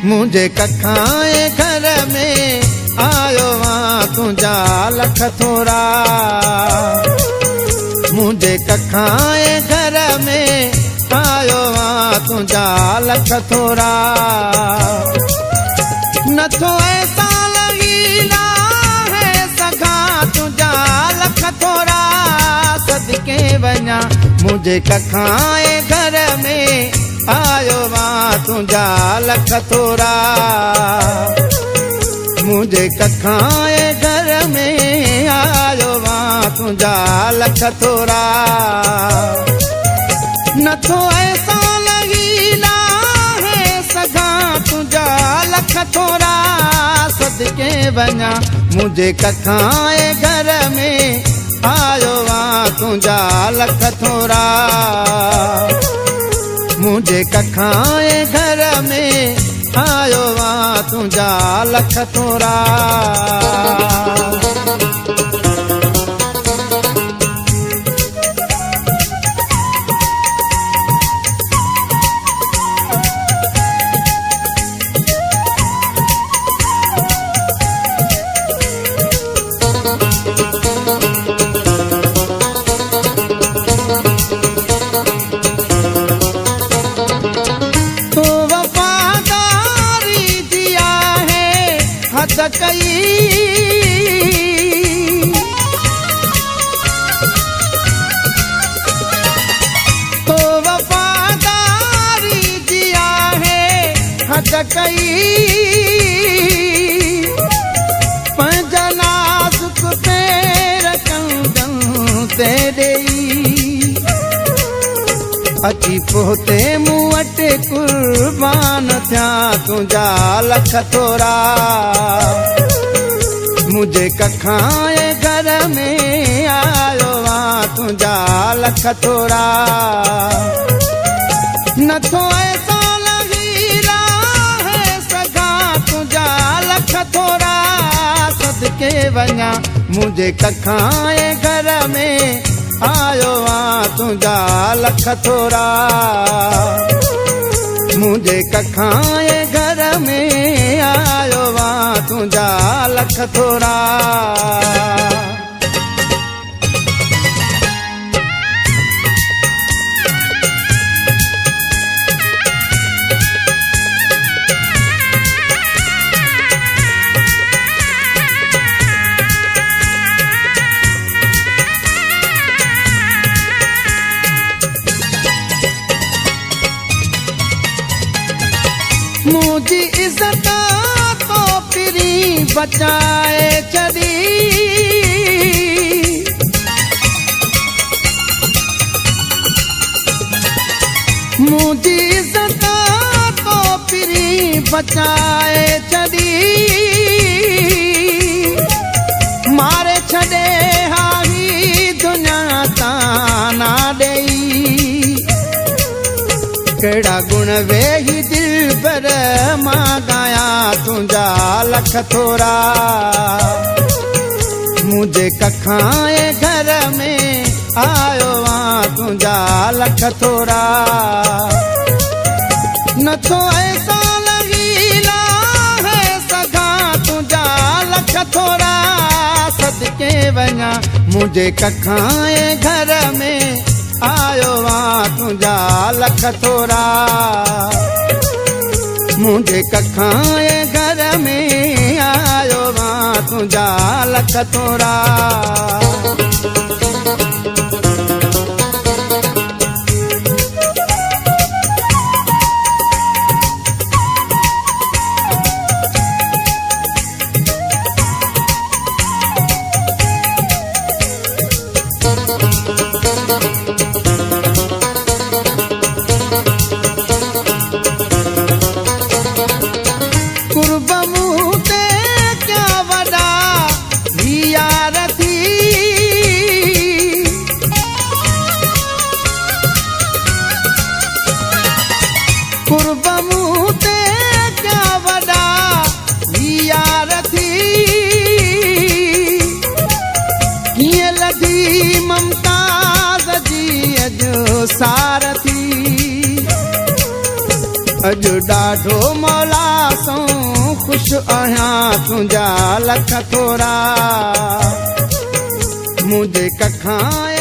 मुझे कखाए घर में आयो वहाँ तुझा लख थोरा। मुझे कखाए घर में आयो वहाँ तुझा लख थोरा। नथो ऐसा लॻीला है सखा तुझा लख थोरा। सदके वञा मुझे कखाए घर में आयो वहाँ तुझा लख थोरा। मुझे कखाए घर में आयो वहाँ तुझा लख थोरा। नथो ऐसा लॻीला है सखा तुझा लख थोरा। सदके वञा मुझे कखाए घर में आयो वहाँ तुझा लख थोरा। मुझे कखाए घर में आयो वहाँ तुझा लख थोरा। तो वफादारी दिया है हद कई। पंजा नाज़ुक पैर कंदम ते ॾेई। अची पोते मूं वटि कुर्बान थिया तुझा लख थोरा। मुझे कखाए घर में आयो वहाँ तुझा लख थोरा। नथो ऐसा लॻीला है सखा तुझा लख थोरा। सदके वञा मुझे कखाए घर में आयो वहाँ तुझा लख थोरा। मुझे कखाए घर में आयो वहाँ तुझा लख थोरा। मुझी इज्जत तो पिरी बचाए छॾी। मुझी इज्जत तो पिरी बचाए छॾी। मारे छॾे हाही दुनिया ताना ॾेई। कहिड़ा गुण वेही दिल पर मां गाया तुझा लख थोरा। मुझे कखाए घर में आयो वहाँ तुझा लख थोरा। नथो ऐसा लॻीला है सखा तुझा लख थोरा। सदके वञा मुझे कखाए घर में आयो वहाँ तुझा लख थोरा। मुझे कखाए घर में आयो वहाँ तुझा लख थोरा। सारथी अज डाढो मौला तो खुश आहियां तुंहिंजा लख थोरा मुंहिंजे कखां